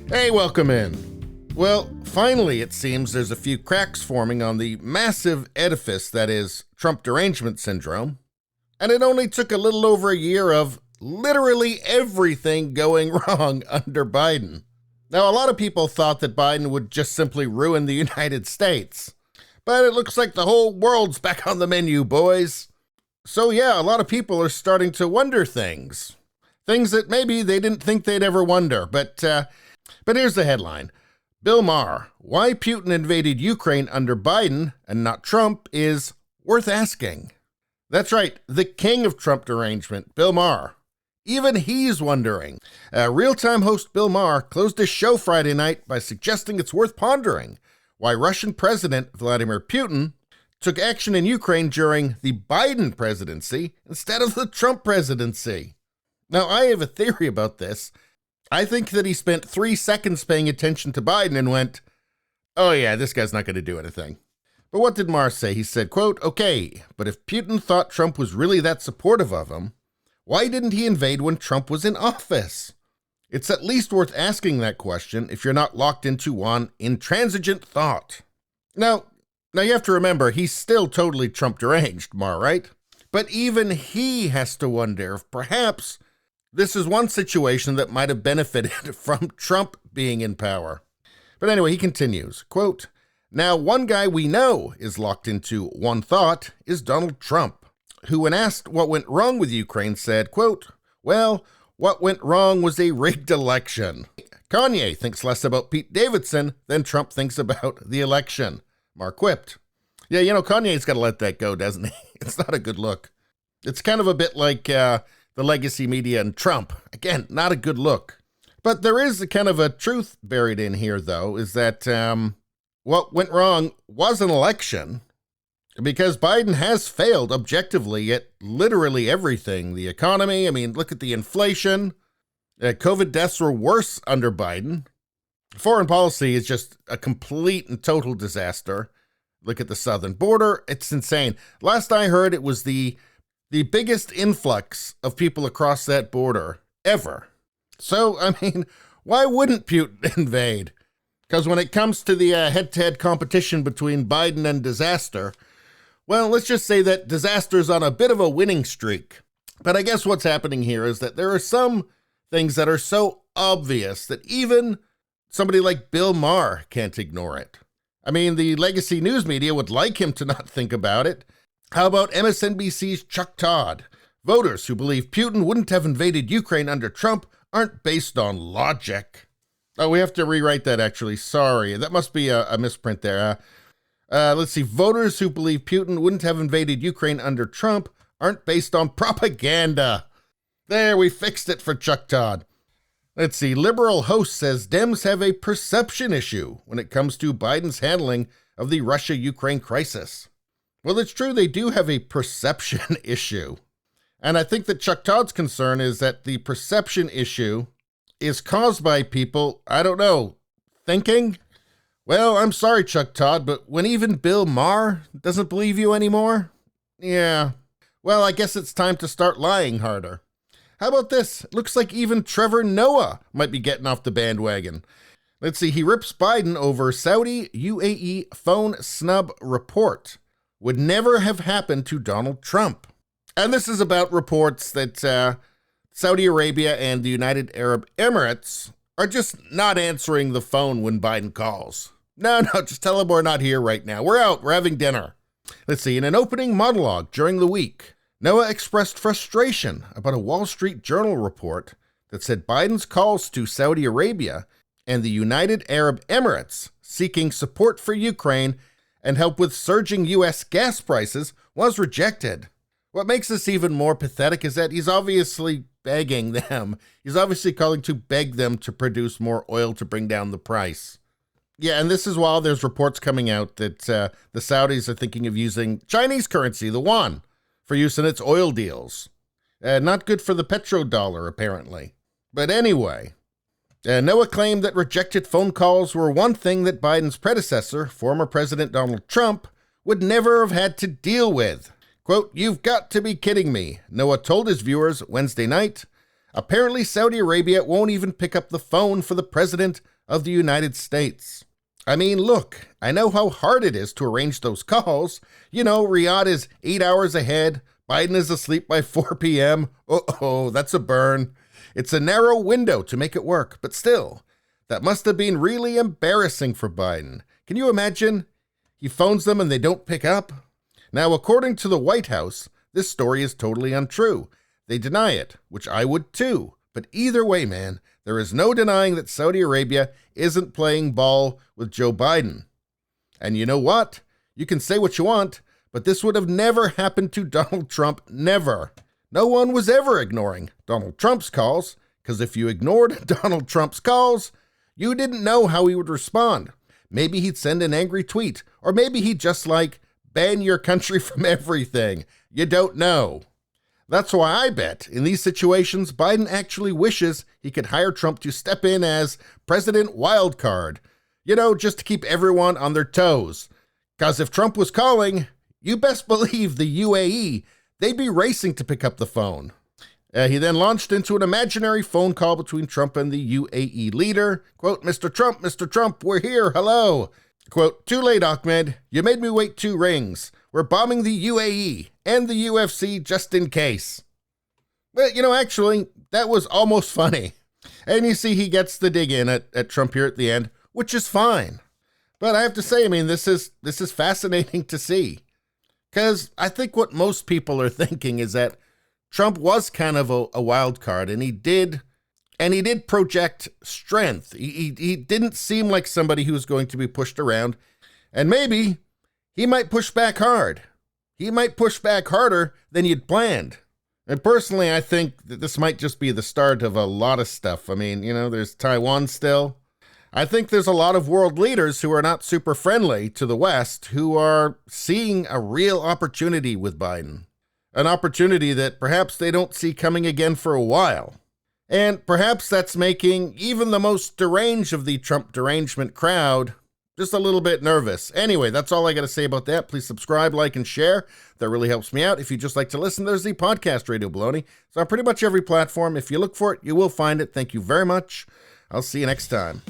Hey, welcome in. Well, finally, it seems there's a few cracks forming on the massive edifice that is Trump derangement syndrome. And it only took a little over a year of literally everything going wrong under Biden. Now, a lot of people thought that Biden would just simply ruin the United States. But it looks like the whole world's back on the menu, boys. So yeah, a lot of people are starting to wonder things. Things that maybe they didn't think they'd ever wonder. But here's the headline. Bill Maher, why Putin invaded Ukraine under Biden and not Trump is worth asking. That's right, the king of Trump derangement, Bill Maher. Even he's wondering. Real-time host Bill Maher closed his show Friday night by suggesting it's worth pondering why Russian President Vladimir Putin took action in Ukraine during the Biden presidency instead of the Trump presidency. Now, I have a theory about this. I think that he spent 3 seconds paying attention to Biden and went, oh yeah, this guy's not going to do anything. But what did Maher say? He said, quote, okay, but if Putin thought Trump was really that supportive of him, why didn't he invade when Trump was in office? It's at least worth asking that question if you're not locked into one intransigent thought. Now you have to remember, he's still totally Trump deranged, Maher, right? But even he has to wonder if perhaps this is one situation that might have benefited from Trump being in power. But anyway, he continues, quote, now one guy we know is locked into one thought is Donald Trump, who when asked what went wrong with Ukraine said, quote, well, what went wrong was a rigged election. Kanye thinks less about Pete Davidson than Trump thinks about the election, Maher quipped. Yeah, Kanye's got to let that go, doesn't he? It's not a good look. It's kind of a bit like the legacy media and Trump. Again, not a good look. But there is a kind of a truth buried in here, though, is that what went wrong was an election because Biden has failed objectively at literally everything. The economy, look at the inflation. COVID deaths were worse under Biden. Foreign policy is just a complete and total disaster. Look at the southern border. It's insane. Last I heard, it was the biggest influx of people across that border ever. So, why wouldn't Putin invade? Because when it comes to the head-to-head competition between Biden and disaster, well, let's just say that disaster's on a bit of a winning streak. But I guess what's happening here is that there are some things that are so obvious that even somebody like Bill Maher can't ignore it. The legacy news media would like him to not think about it. How about MSNBC's Chuck Todd? Voters who believe Putin wouldn't have invaded Ukraine under Trump aren't based on logic. Oh, we have to rewrite that, actually. Sorry, that must be a misprint there. Let's see. Voters who believe Putin wouldn't have invaded Ukraine under Trump aren't based on propaganda. There, we fixed it for Chuck Todd. Let's see. Liberal host says Dems have a perception issue when it comes to Biden's handling of the Russia-Ukraine crisis. Well, it's true they do have a perception issue. And I think that Chuck Todd's concern is that the perception issue is caused by people, thinking? Well, I'm sorry, Chuck Todd, but when even Bill Maher doesn't believe you anymore? Yeah. Well, I guess it's time to start lying harder. How about this? It looks like even Trevor Noah might be getting off the bandwagon. Let's see, he rips Biden over Saudi UAE phone snub report. Would never have happened to Donald Trump. And this is about reports that Saudi Arabia and the United Arab Emirates are just not answering the phone when Biden calls. No, just tell him we're not here right now. We're out. We're having dinner. Let's see. In an opening monologue during the week, Noah expressed frustration about a Wall Street Journal report that said Biden's calls to Saudi Arabia and the United Arab Emirates seeking support for Ukraine and help with surging U.S. gas prices was rejected. What makes this even more pathetic is that he's obviously begging them. He's obviously calling to beg them to produce more oil to bring down the price. Yeah, and this is while there's reports coming out that the Saudis are thinking of using Chinese currency, the yuan, for use in its oil deals. Not good for the petrodollar, apparently. But anyway, Noah claimed that rejected phone calls were one thing that Biden's predecessor, former President Donald Trump, would never have had to deal with. Quote, "You've got to be kidding me," Noah told his viewers Wednesday night. Apparently, Saudi Arabia won't even pick up the phone for the president of the United States. I mean, look, I know how hard it is to arrange those calls. You know, Riyadh is 8 hours ahead. Biden is asleep by 4 p.m. Oh, that's a burn. It's a narrow window to make it work, but still, that must have been really embarrassing for Biden. Can you imagine? He phones them and they don't pick up. Now, according to the White House, this story is totally untrue. They deny it, which I would too. But either way, man, there is no denying that Saudi Arabia isn't playing ball with Joe Biden. And you know what? You can say what you want, but this would have never happened to Donald Trump, never. No one was ever ignoring Donald Trump's calls, because if you ignored Donald Trump's calls, you didn't know how he would respond. Maybe he'd send an angry tweet, or maybe he'd just ban your country from everything. You don't know. That's why I bet in these situations, Biden actually wishes he could hire Trump to step in as President Wildcard. You know, just to keep everyone on their toes. Because if Trump was calling, you best believe the UAE, they'd be racing to pick up the phone. He then launched into an imaginary phone call between Trump and the UAE leader. Quote, Mr. Trump, we're here, hello. Quote, too late, Ahmed. You made me wait 2 rings. We're bombing the UAE and the UFC just in case. But, you know, actually, that was almost funny. And you see he gets the dig in at Trump here at the end, which is fine. But I have to say, I mean, this is fascinating to see. Because I think what most people are thinking is that Trump was kind of a wild card, and he did project strength. He didn't seem like somebody who was going to be pushed around, and maybe he might push back hard. He might push back harder than you'd planned. And personally, I think that this might just be the start of a lot of stuff. I mean, you know, there's Taiwan still. I think there's a lot of world leaders who are not super friendly to the West who are seeing a real opportunity with Biden. An opportunity that perhaps they don't see coming again for a while. And perhaps that's making even the most deranged of the Trump derangement crowd just a little bit nervous. Anyway, that's all I got to say about that. Please subscribe, like, and share. That really helps me out. If you just like to listen, there's the podcast Radio Baloney. It's on pretty much every platform. If you look for it, you will find it. Thank you very much. I'll see you next time.